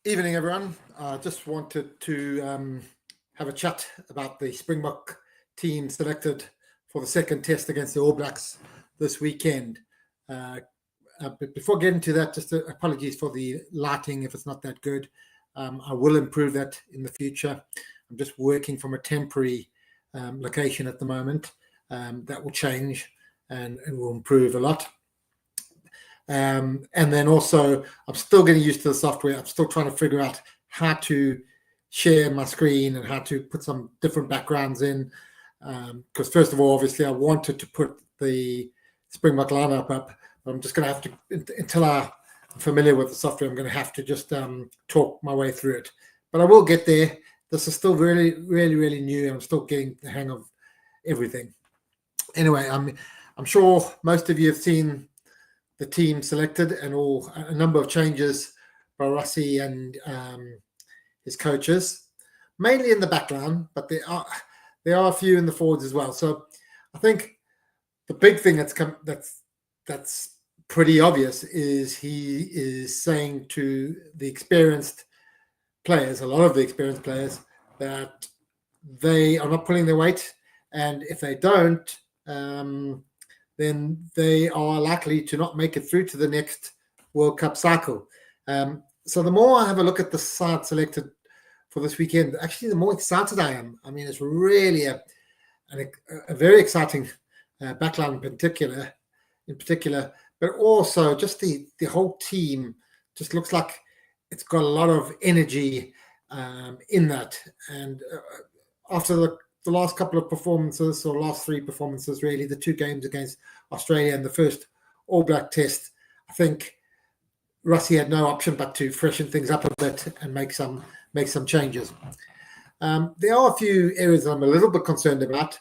Evening, everyone. I just wanted to have a chat about the Springbok team selected for the second test against the All Blacks this weekend. But before getting to that, just apologies for the lighting if it's not that good. I will improve that in the future. I'm just working from a temporary location at the moment. That will change and will improve a lot. And then also, I'm still getting used to the software. I'm still trying to figure out how to share my screen and how to put some different backgrounds in. Because first of all, obviously, I wanted to put the Springbok lineup up. I'm just going to have to, until I'm familiar with the software, I'm going to have to just talk my way through it. But I will get there. This is still really, really, really new. And I'm still getting the hang of everything. Anyway, I'm sure most of you have seen the team selected and a number of changes by Rassie and his coaches, mainly in the backline, but there are a few in the forwards as well. So I think the big thing that's pretty obvious is he is saying to the experienced players, a lot of the experienced players, that they are not pulling their weight, and if they don't, then they are likely to not make it through to the next World Cup cycle. So the more I have a look at the side selected for this weekend, actually, the more excited I am. I mean, it's really a very exciting backline in particular, but also just the whole team just looks like it's got a lot of energy in that. And after the last couple of performances, or last three performances, really, the two games against Australia and the first All Black test, I think Rassie had no option but to freshen things up a bit and make some changes. There are a few areas that I'm a little bit concerned about.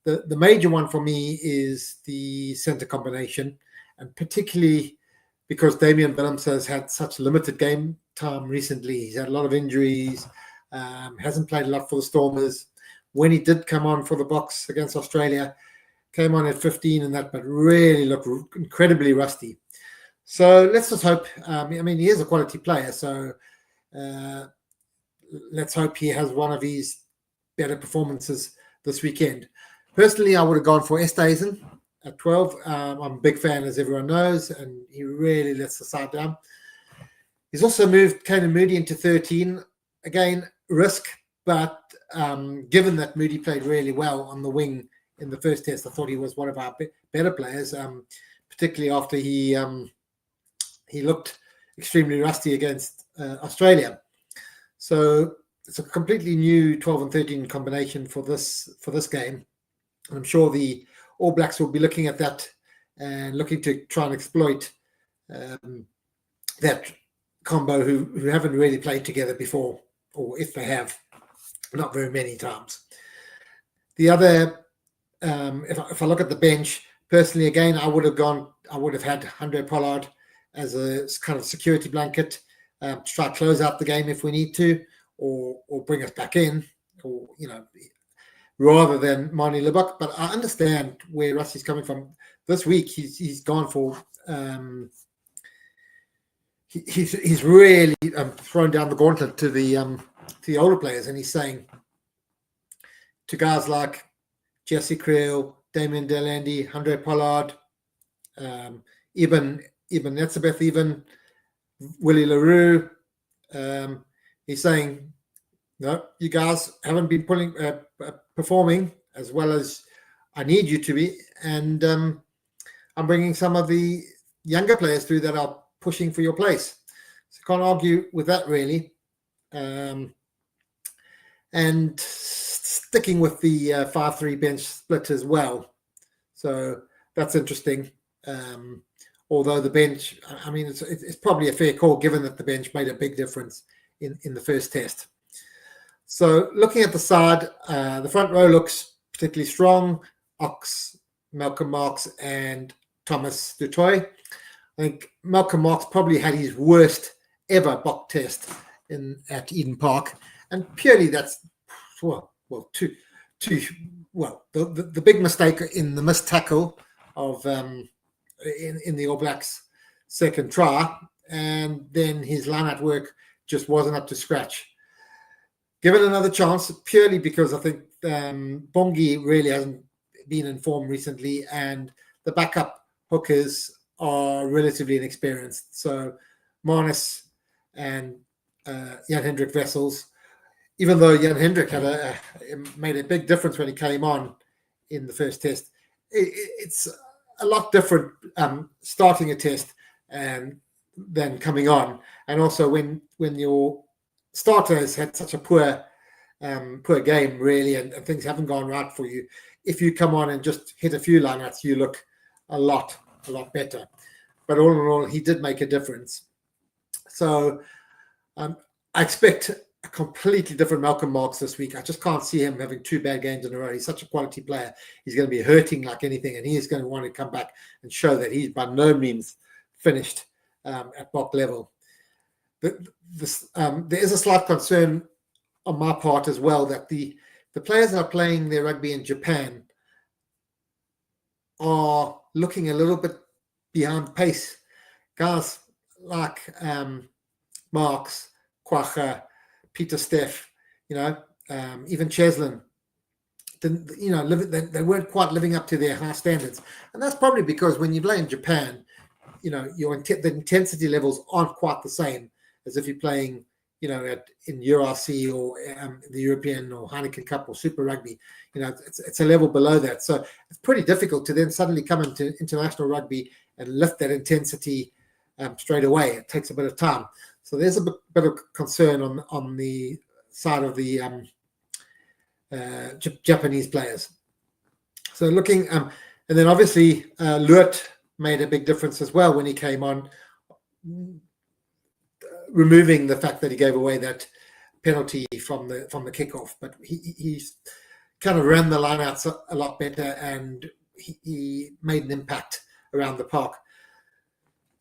The major one for me is the centre combination, and particularly because Damian Willems has had such limited game time recently. He's had a lot of injuries, hasn't played a lot for the Stormers. When he did come on for the Box against Australia, came on at 15 and that, but really looked incredibly rusty. So let's just hope. I mean, he is a quality player, so let's hope he has one of his better performances this weekend. Personally, I would have gone for Esterhuizen at 12. I'm a big fan, as everyone knows, and he really lets the side down. He's also moved Canan Moodie into 13. Again, risk, but given that Moodie played really well on the wing in the first test, I thought he was one of our better players, particularly after he looked extremely rusty against Australia. So it's a completely new 12 and 13 combination for this game. And I'm sure the All Blacks will be looking at that and looking to try and exploit that combo who haven't really played together before, or if they have, not very many times. The other, if I look at the bench, personally, again, I would have had Handré Pollard as a kind of security blanket to try to close out the game if we need to, or bring us back in, or rather than Manie Libbok. But I understand where Rassie's coming from. This week, he's gone for. He's really thrown down the gauntlet to the older players, and he's saying to guys like Jesse Creel, Damien Delandi, Handré Pollard, even Netzebeth, even Willie LaRue, he's saying, no, you guys haven't been performing as well as I need you to be, and I'm bringing some of the younger players through that are pushing for your place. So can't argue with that, really. And sticking with the 5-3 bench split as well. So that's interesting. Although the bench, I mean, it's probably a fair call given that the bench made a big difference in the first test. So looking at the side, the front row looks particularly strong. Ox, Malcolm Marx, and Thomas du Toit. I think Malcolm Marx probably had his worst ever Bok test at Eden Park, and purely that's the big mistake in the missed tackle of in the All Blacks' second try, and then his line-out work just wasn't up to scratch. Given another chance, purely because I think Bongi really hasn't been in form recently, and the backup hookers are relatively inexperienced. So Marnus and Jan-Hendrik Wessels, even though Jan-Hendrik had made a big difference when he came on in the first test, it's a lot different starting a test and then coming on. And also when your starters had such a poor game, really, and things haven't gone right for you, if you come on and just hit a few lineouts, you look a lot better. But all in all, he did make a difference. So I expect a completely different Malcolm Marx this week. I just can't see him having 2 bad games in a row. He's such a quality player. He's going to be hurting like anything, and he is going to want to come back and show that he's by no means finished at Bok level. There is a slight concern on my part as well that the players that are playing their rugby in Japan are looking a little bit behind pace. Guys like Marx, Kwacha, Peter Steff, even Cheslin, they weren't quite living up to their high standards. And that's probably because when you play in Japan, the intensity levels aren't quite the same as if you're playing, in URC or the European or Heineken Cup or Super Rugby. It's a level below that. So it's pretty difficult to then suddenly come into international rugby and lift that intensity straight away. It takes a bit of time. So there's a bit of concern on the side of the Japanese players. So looking, and then obviously Luert made a big difference as well when he came on, removing the fact that he gave away that penalty from the kickoff. But he's kind of ran the lineouts a lot better, and he made an impact around the park.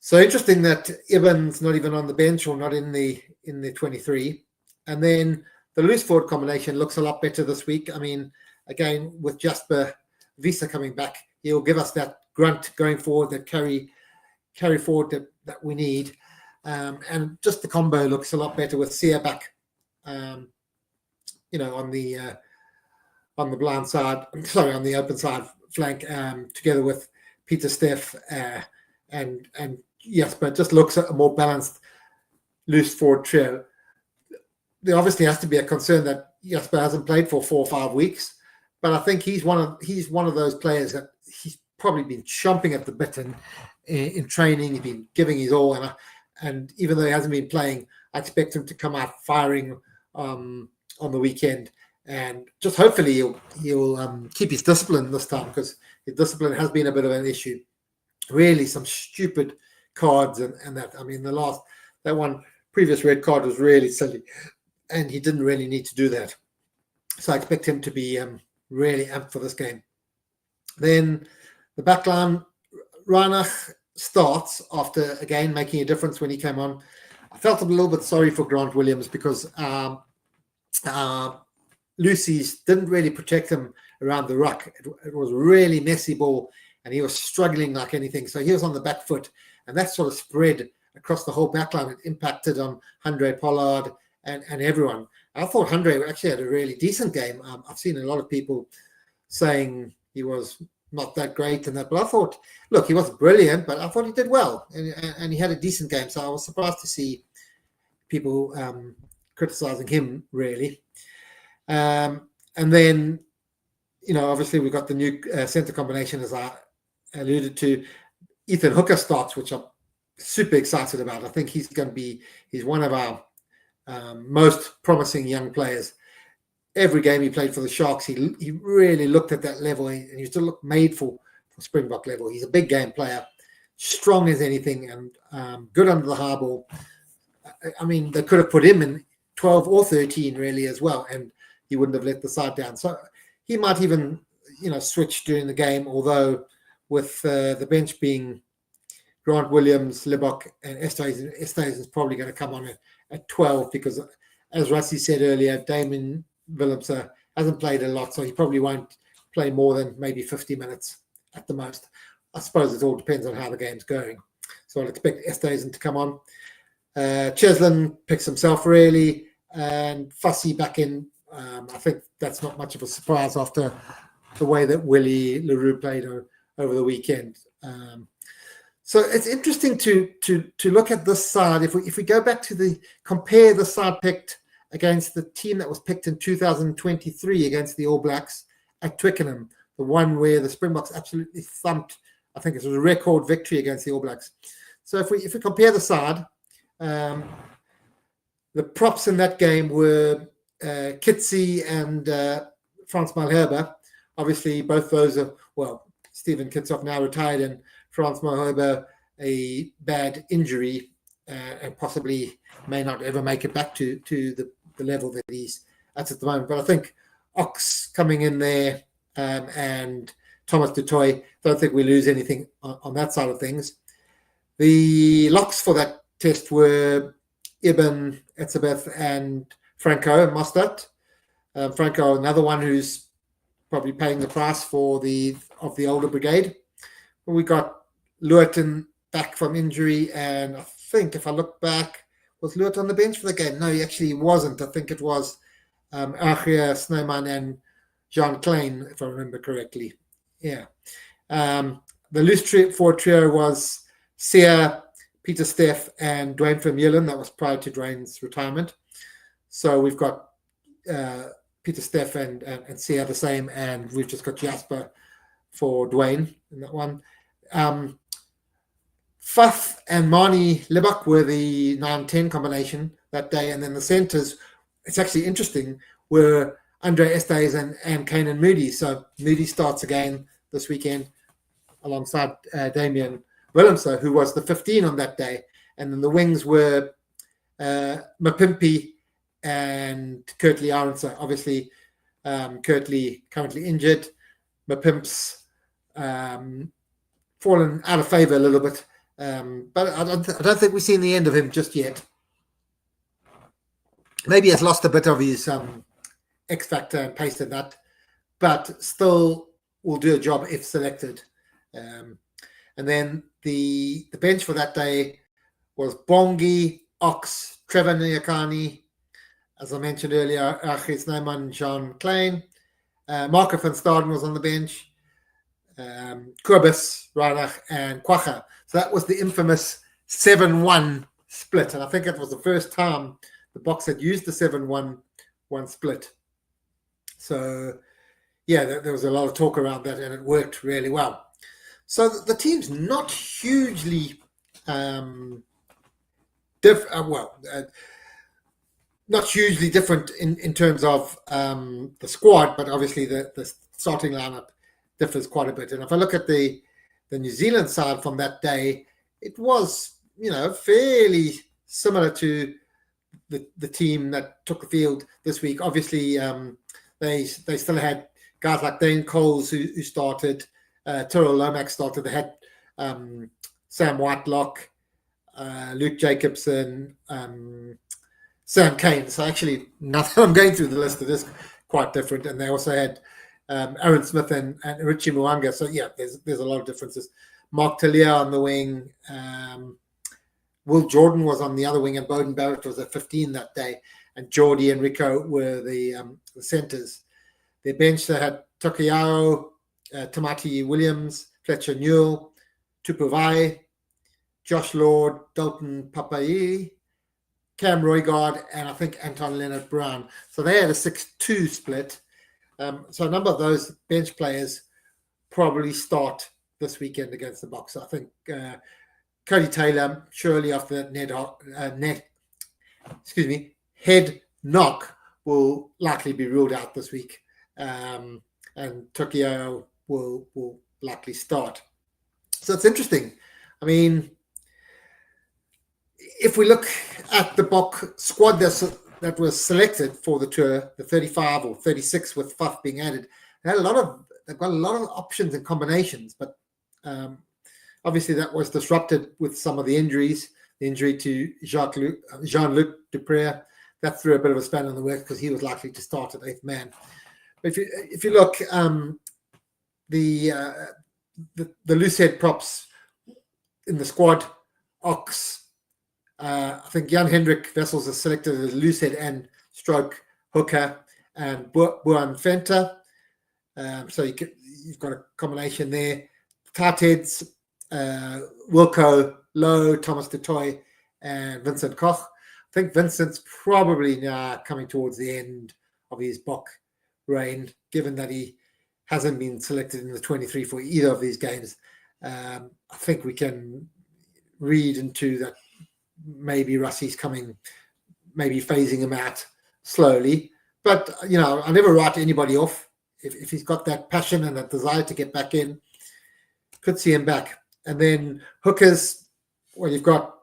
So interesting that Evans not even on the bench or not in the 23. And then the loose forward combination looks a lot better this week. I mean, again, with Jasper Visa coming back, he'll give us that grunt going forward, that carry forward that we need. And just the combo looks a lot better with Sia back, on the blind side, on the open side flank, together with Peter Steff, and yes, but it just looks at a more balanced loose forward trio. There obviously has to be a concern that Jasper hasn't played for 4 or 5 weeks, but I think he's one of those players that he's probably been chomping at the bit in training. He's been giving his all, and even though he hasn't been playing, I expect him to come out firing on the weekend, and just hopefully he'll keep his discipline this time, because his discipline has been a bit of an issue. Really, some stupid cards and that. I mean, that one previous red card was really silly, and he didn't really need to do that. So I expect him to be really amped for this game. Then the back line, Reinach starts after, again, making a difference when he came on. I felt a little bit sorry for Grant Williams because Lucy's didn't really protect him around the ruck. It was really messy ball, and he was struggling like anything. So he was on the back foot, and that sort of spread across the whole backline. It impacted on Handré Pollard and everyone. I thought Handré actually had a really decent game. I've seen a lot of people saying he was not that great and that, but I thought, look, he wasn't brilliant, but I thought he did well, and he had a decent game. So I was surprised to see people criticizing him, really. And then, obviously we've got the new center combination, as I alluded to. Ethan Hooker starts, which I'm super excited about. I think he's one of our most promising young players. Every game he played for the Sharks, he really looked at that level, and he still looked made for Springbok level. He's a big game player, strong as anything, and good under the high ball. I mean, they could have put him in 12 or 13 really as well, and he wouldn't have let the side down. So he might even, switch during the game, although with the bench being Grant Williams, Libok, and Estes is probably going to come on at 12, because, as Rassie said earlier, Damon Willems hasn't played a lot, so he probably won't play more than maybe 50 minutes at the most. I suppose it all depends on how the game's going. So I'll expect Estes to come on. Cheslin picks himself really, and Fussy back in. I think that's not much of a surprise after the way that Willie LaRue played over the weekend. So it's interesting to look at this side. If we go back to compare the side picked against the team that was picked in 2023 against the All Blacks at Twickenham, the one where the Springboks absolutely thumped. I think it was a record victory against the All Blacks. So if we compare the side, the props in that game were Kitsy and Frans Malherbe. Obviously, both those are, well, Stephen Kitsoff now retired, and Frans Malherbe a bad injury and possibly may not ever make it back to the level that he's at the moment. But I think Ox coming in there and Thomas du Toit, don't think we lose anything on that side of things. The locks for that test were Ibn, Etzebeth, and Franco Mostert. Franco, another one who's probably paying the price for the older brigade. We got Luerten back from injury, and I think if I look back, was Luert on the bench for the game? No, he actually wasn't. I think it was Achia, Snowman, and Jean Klein, if I remember correctly. Yeah. The loose forward trio was Sia, Peter Steff, and Dwayne Vermeulen. That was prior to Dwayne's retirement. So we've got Peter Steff and Sia the same, and we've just got Jasper for Dwayne in that one. Faf and Marnie Libak were the 9-10 combination that day, and then the centres, it's actually interesting, were Andre Estes and Kanan Moody. So Moody starts again this weekend alongside Damian Willemse, who was the 15 on that day. And then the wings were Mapimpi and Kurtley Arendse. Obviously, Kurtley currently injured. Mapimp's fallen out of favour a little bit. But I don't think we've seen the end of him just yet. Maybe has lost a bit of his X factor and pace in that, but still will do a job if selected. And then the bench for that day was Bongi, Ox, Trevor Nyakani, as I mentioned earlier, Achis Neyman, Jean Klein. Marco van Staden was on the bench. Kobus, Reinach, and Kwacha. So that was the infamous 7-1 split. And I think it was the first time the Boks had used the 7-1 split. So, yeah, there was a lot of talk around that, and it worked really well. So the team's not hugely not hugely different in terms of the squad, but obviously the starting lineup differs quite a bit. And if I look at the New Zealand side from that day, it was, fairly similar to the team that took the field this week. Obviously, they still had guys like Dane Coles who started, Tyrrell Lomax started. They had Sam Whitelock, Luke Jacobson, Sam Kane. So actually, now that I'm going through the list, it is quite different. And they also had Aaron Smith and Richie Mwanga. So yeah, there's a lot of differences. Mark Talia on the wing. Will Jordan was on the other wing, and Bowden Barrett was at 15 that day. And Geordie and Rico were the centres. Their bench, they had Tokiao, Tamati Williams, Fletcher Newell, Tupuvai, Josh Lord, Dalton Papai, Cam Roygard, and I think Anton Leonard Brown. So they had a 6-2 split. So a number of those bench players probably start this weekend against the Boks. I think Cody Taylor, surely after that head knock, will likely be ruled out this week. And Tokyo will likely start. So it's interesting. I mean, if we look at the Bok squad that was selected for the tour, the 35 or 36 with Faf being added, they've got a lot of options and combinations, but obviously that was disrupted with some of the injuries. The injury to Jean-Luc Dupré, that threw a bit of a spanner in the works because he was likely to start at 8th man. But if you look, the loose head props in the squad, Ox, I think Jan Hendrik Wessels is selected as loosehead and stroke hooker, and Buan Fenta. So you've got a combination there. Tight heads, Wilco Lowe, Thomas du Toit, and Vincent Koch. I think Vincent's probably now coming towards the end of his Bok reign, given that he hasn't been selected in the 23 for either of these games. I think we can read into that maybe Russie's coming, maybe phasing him out slowly. But, I never write anybody off. If he's got that passion and that desire to get back in, could see him back. And then hookers, well, you've got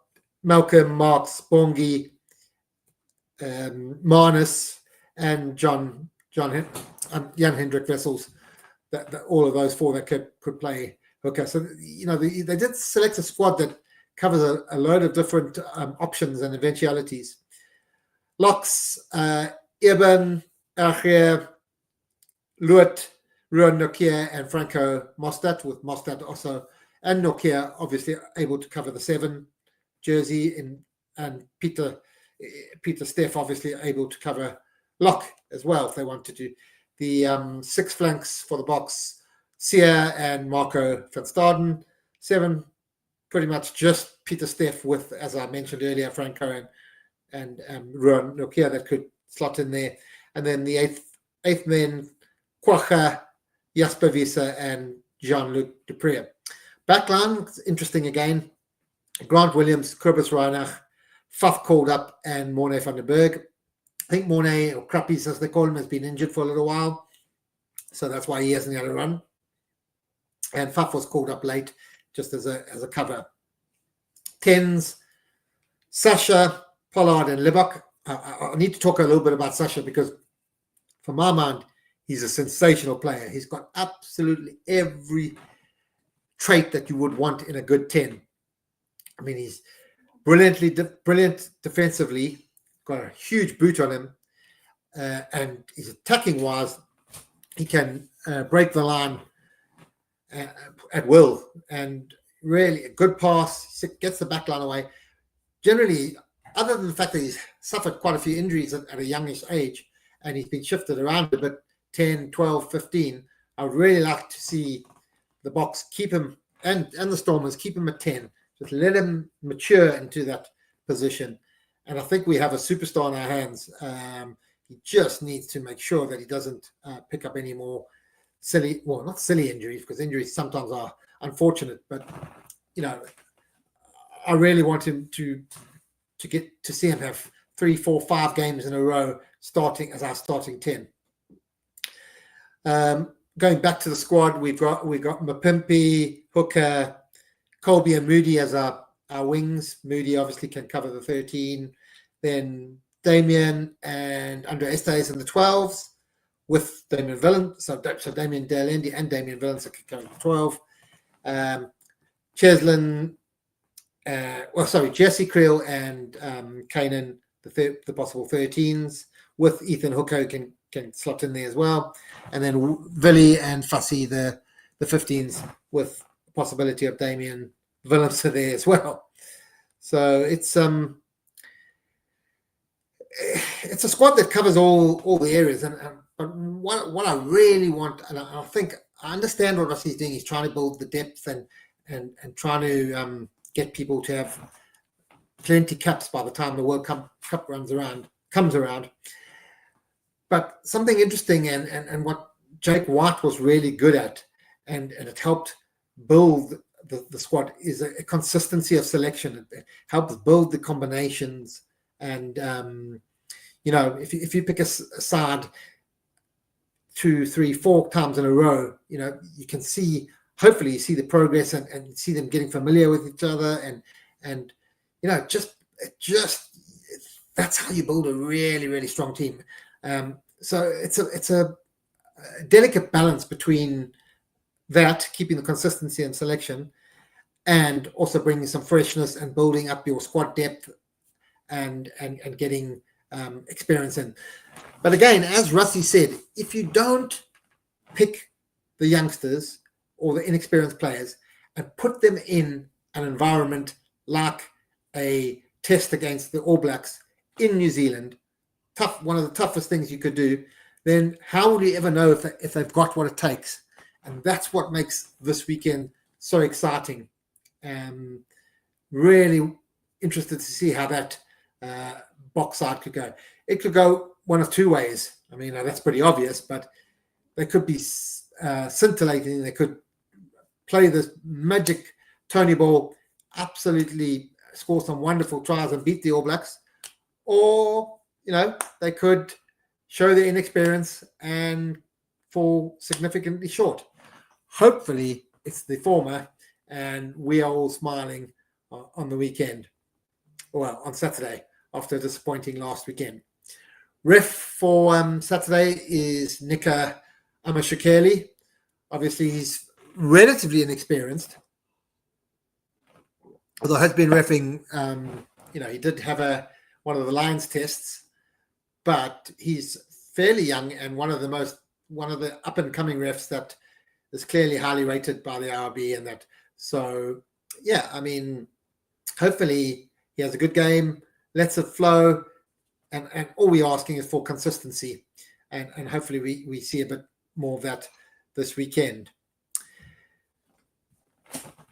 Malcolm, Marks, Bongi, Marnus, and Jan Hendrik Wessels. That all of those four that could play hooker. So they did select a squad that covers a load of different options and eventualities. Locks, Eben, Archer, Luat, Ruan Nokia, and Franco Mostert, with Mostert also, and Nokia obviously able to cover the 7 jersey, and Peter Steff obviously able to cover lock as well if they wanted to. The 6 flanks for the box, Sia and Marco van Staden. 7, pretty much just Peter Steff with, as I mentioned earlier, Franco and Ruan Nokia that could slot in there. And then the eighth men, Kwacha, Jasper Wiese, and Jean-Luc Dupré. Backline, interesting again. Grant Williams, Kobus Reinach, Faf called up, and Mornay van den Berg. I think Mornay, or Krappies as they call him, has been injured for a little while. So that's why he hasn't had a run. And Faf was called up late just as a cover. 10s, Sasha, Pollard, and Libok. I need to talk a little bit about Sasha because, for my mind, he's a sensational player. He's got absolutely every trait that you would want in a good 10. I mean, he's brilliant defensively, got a huge boot on him, and he's attacking wise. He can break the line at will, and really a good pass, gets the back line away. Generally, other than the fact that he's suffered quite a few injuries at a youngish age, and he's been shifted around a bit, 10, 12, 15, I would really like to see the box keep him, and the Stormers keep him at 10. Just let him mature into that position. And I think we have a superstar in our hands. He just needs to make sure that he doesn't pick up any more not silly injuries, because injuries sometimes are unfortunate. But, I really want him to get to see him have 3, 4, 5 games in a row starting as our starting 10. Going back to the squad, we've got Mapimpi, Hooker, Colby, and Moody as our wings. Moody obviously can cover the 13. Then Damien and Andre Estes in the 12s with Damien Villan. So Damien Delendi and Damien Villan can cover the 12. Cheslin, Jesse Creel and Kanan, the possible 13s, with Ethan Hooker can slot in there as well. And then Villy and Fussy, the 15s, with the possibility of Damien Willems there as well. So it's a squad that covers all the areas. But what I really want, and I think I understand what Russie's doing. He's trying to build the depth and trying to get people to have plenty caps by the time the World Cup comes around. But something interesting and what Jake White was really good at, and it helped build the squad, is a consistency of selection. It helps build the combinations. And, if you pick a side 2, 3, 4 times in a row, you can hopefully you see the progress and see them getting familiar with each other. And just that's how you build a really, really strong team. So it's a delicate balance between that, keeping the consistency and selection, and also bringing some freshness and building up your squad depth and getting experience in. But again, as Rusty said, if you don't pick the youngsters or the inexperienced players and put them in an environment like a test against the All Blacks in New Zealand, one of the toughest things you could do, then how will you ever know if they've got what it takes? And that's what makes this weekend so exciting. Really interested to see how that box side could go. It could go one of two ways. I mean, that's pretty obvious, but they could be scintillating. They could play this magic Tony ball, absolutely score some wonderful tries and beat the All Blacks, or they could show their inexperience and fall significantly short. Hopefully, it's the former, and we are all smiling on the weekend, well, on Saturday, after a disappointing last weekend. Ref for Saturday is Nika Amashukeli. Obviously, he's relatively inexperienced, although has been reffing. He did have one of the Lions tests, but he's fairly young and one of the up and coming refs that is clearly highly rated by the IRB, and that. So yeah, I mean, hopefully he has a good game, lets it flow, and all we're asking is for consistency, and hopefully we see a bit more of that this weekend.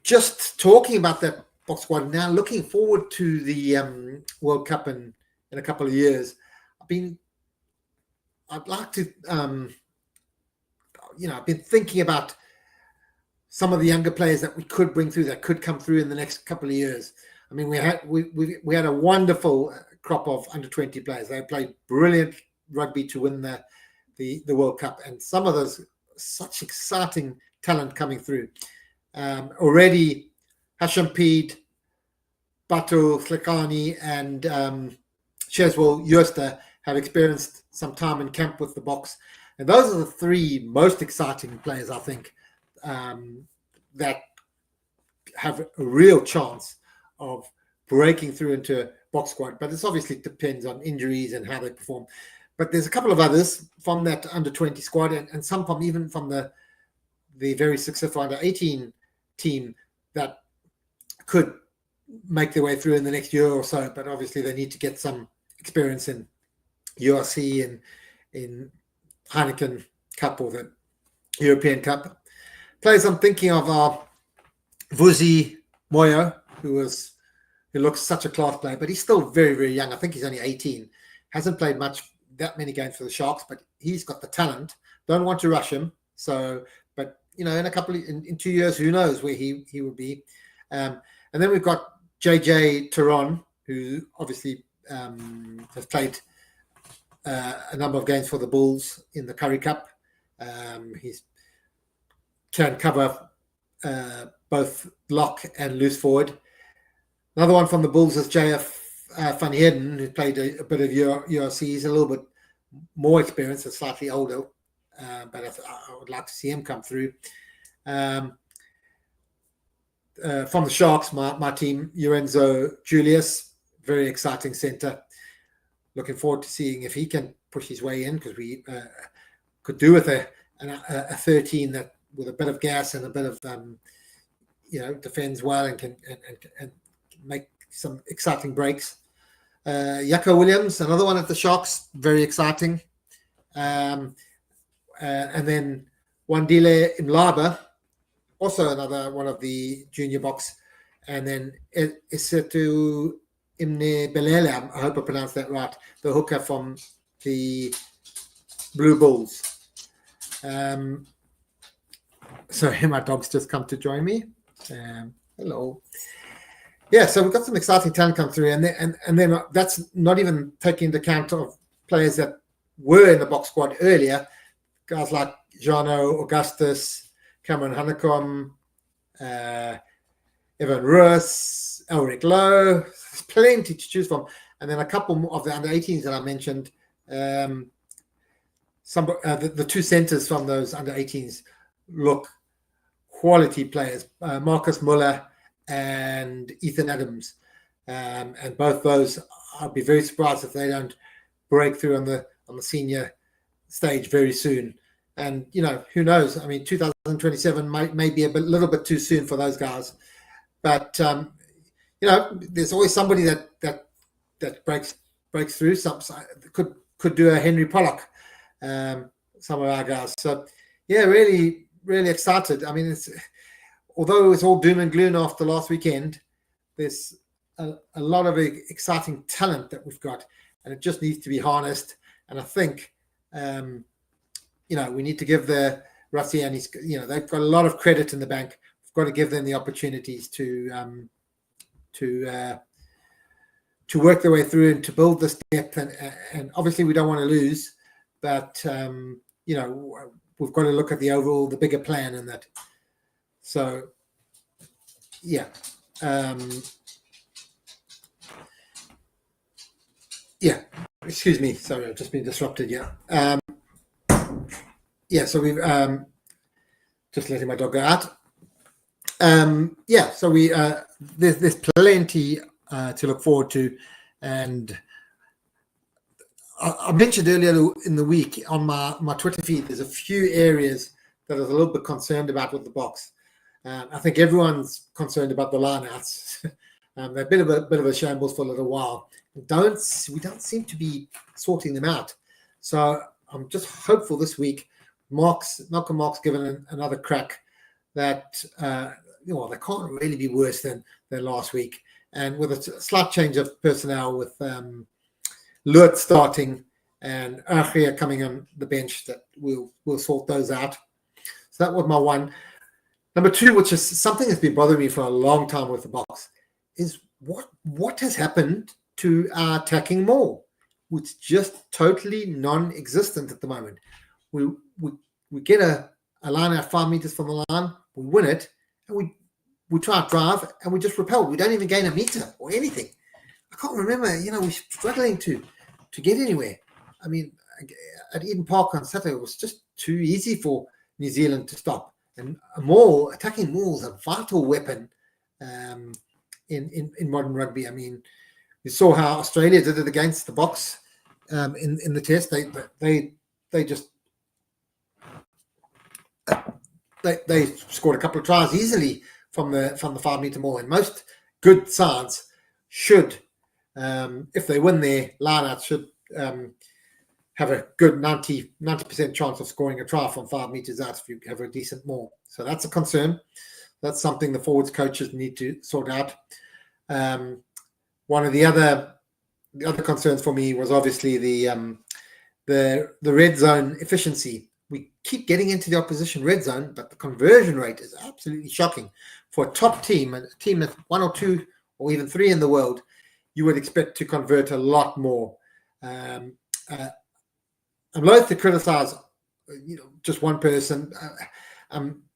Just talking about that box squad now, looking forward to the World Cup in a couple of years. I'd like to, I've been thinking about some of the younger players that we could bring through, that could come through in the next couple of years. I mean, we had a wonderful crop of under-20 players. They played brilliant rugby to win the World Cup, and some of those, such exciting talent coming through. Already, Hashim Peed, Batu Slikani, and Shezwell Yoster have experienced some time in camp with the Boks. And those are the three most exciting players, I think, that have a real chance of breaking through into a Boks squad. But it obviously depends on injuries and how they perform. But there's a couple of others from that under-20 squad, and some even from the very successful under-18 team that could make their way through in the next year or so. But obviously they need to get some experience in URC and in Heineken Cup or the European Cup. Players I'm thinking of are Vusi Moyo, who looks such a class player, but he's still very, very young. I think he's only 18. Hasn't played that many games for the Sharks, but he's got the talent. Don't want to rush him. So, but in in 2 years, who knows where he will be. And then we've got JJ Taron, who obviously has played a number of games for the Bulls in the Currie Cup. He can cover both lock and loose forward. Another one from the Bulls is JF Van Heerden, who played a bit of URC. He's a little bit more experienced and slightly older, but I would like to see him come through. From the Sharks, my team, Lorenzo Julius, very exciting centre. Looking forward to seeing if he can push his way in, because we could do with a 13 that with a bit of gas and a bit of defends well and can make some exciting breaks. Yako Williams, another one at the Sharks, very exciting. And then Wandile Imlaba, also another one of the junior Boks. And then Isetu Imne Belele, I hope I pronounced that right, the hooker from the Blue Bulls. Sorry, my dog's just come to join me. Hello. Yeah, so we've got some exciting talent come through, and then that's not even taking into account of players that were in the Boks squad earlier, guys like Jano Augustus, Cameron Hanekom, Evan Russ, Elric Lowe. There's plenty to choose from, and then a couple of the under-18s that I mentioned. The two centers from those under-18s look quality players, Marcus Muller and Ethan Adams, and both those, I'll be very surprised if they don't break through on the senior stage very soon. And who knows? I mean, 2027 may be little bit too soon for those guys, but there's always somebody that breaks through. Some could do a Henry Pollock, some of our guys. So yeah, really, really excited. I mean, although it's all doom and gloom after last weekend, there's a lot of exciting talent that we've got, and it just needs to be harnessed. And I think, we need to give the Rusty and they've got a lot of credit in the bank. We've got to give them the opportunities to work their way through and to build this depth. And obviously we don't want to lose, but we've got to look at the bigger plan in that. So yeah. Excuse me. Sorry, I've just been disrupted. So we've just letting my dog go out. So we there's plenty to look forward to, and I mentioned earlier in the week on my Twitter feed, there's a few areas that I was a little bit concerned about with the box. I think everyone's concerned about the lineouts. They've been a bit of a shambles for a little while. We don't seem to be sorting them out. So I'm just hopeful this week Malcolm Marx given another crack that they can't really be worse than last week. And with a slight change of personnel with Lurt starting and Archia coming on the bench, that we'll sort those out. So that was my one. Number two, which is something that's been bothering me for a long time with the box, is what has happened to our attacking maul. It's just totally non-existent at the moment. We get a line out 5 meters from the line, we win it, and we try to drive, and we just repel. We don't even gain a meter or anything. I can't remember. We're struggling to get anywhere. I mean, at Eden Park on Saturday, it was just too easy for New Zealand to stop. And attacking maul is a vital weapon in modern rugby. I mean, you saw how Australia did it against the box in the test. They just they scored a couple of tries easily from the 5 meter maul. And most good sides should, if they win their lineout, should have a good 90% chance of scoring a try from 5 meters out if you have a decent maul. So that's a concern. That's something the forwards coaches need to sort out. One of the other concerns for me was obviously the red zone efficiency. We keep getting into the opposition red zone, but the conversion rate is absolutely shocking. For a top team, a team that's 1 or 2 or even 3 in the world, you would expect to convert a lot more. I'm loath to criticize, just one person,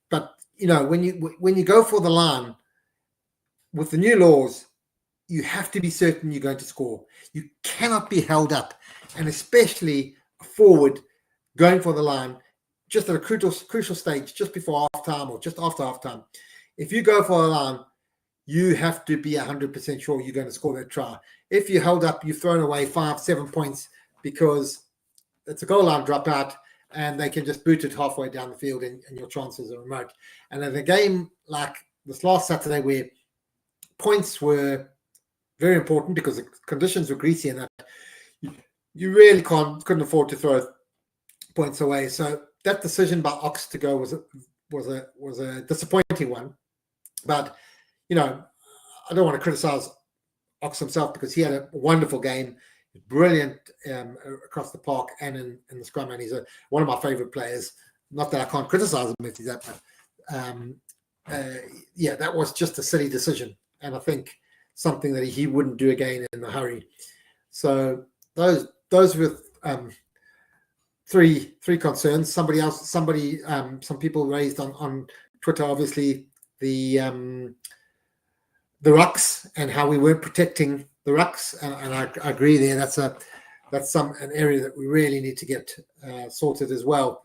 but when you go for the line with the new laws, you have to be certain you're going to score. You cannot be held up, and especially forward going for the line just at a crucial stage, just before halftime or just after halftime. If you go for a line, you have to be 100% sure you're going to score that try. If you hold up, you've thrown away 5-7 points because it's a goal line dropout and they can just boot it halfway down the field and your chances are remote. And in a game like this last Saturday where points were very important because the conditions were greasy and that, you really couldn't afford to throw points away. So that decision by Ox to go was a disappointing one. But I don't want to criticize Ox himself because he had a wonderful game, brilliant across the park and in the scrum, and he's one of my favorite players. Not that I can't criticize him if he's that, but that was just a silly decision, and I think something that he wouldn't do again in a hurry. So those with three concerns. Some people raised on Twitter, obviously the rucks and how we weren't protecting the rucks, and I agree there. That's an area that we really need to get sorted as well.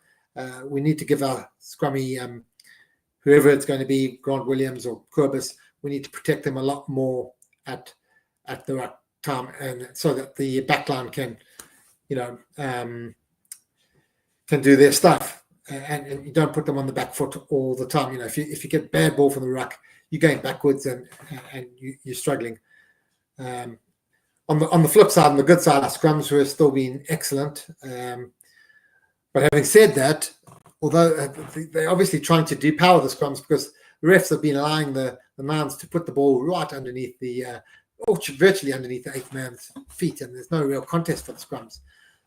We need to give our scrummy, whoever it's going to be, Grant Williams or Corbis, we need to protect them a lot more at the right time, and so that the backline can do their stuff, and you don't put them on the back foot all the time. If you get bad ball from the ruck, you're going backwards and you're struggling. On the flip side, on the good side, our scrums were still being excellent. But having said that, although they're obviously trying to depower the scrums because the refs have been allowing the Nines to put the ball right underneath or virtually underneath the eighth man's feet, and there's no real contest for the scrums.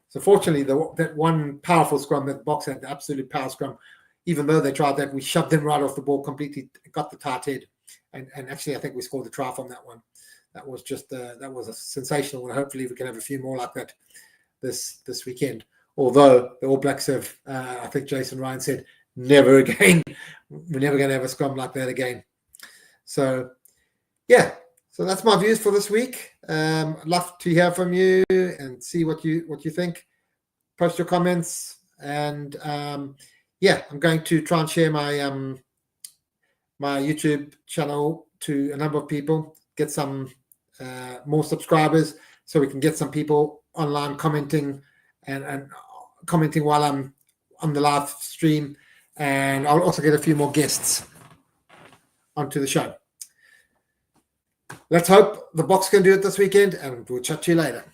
So fortunately, that one powerful scrum that the Boks had, the absolute power scrum, even though they tried that, we shoved them right off the ball completely, got the tight head, and actually I think we scored the try from that one. That was just that was a sensational one. Hopefully we can have a few more like that this weekend. Although the All Blacks have, I think Jason Ryan said, never again. We're never going to have a scrum like that again. So, yeah. So that's my views for this week. I'd love to hear from you and see what you think. Post your comments, and yeah, I'm going to try and share my my YouTube channel to a number of people, get some more subscribers, so we can get some people online commenting and commenting while I'm on the live stream, and I'll also get a few more guests onto the show. Let's hope the Boks can do it this weekend, and we'll chat to you later.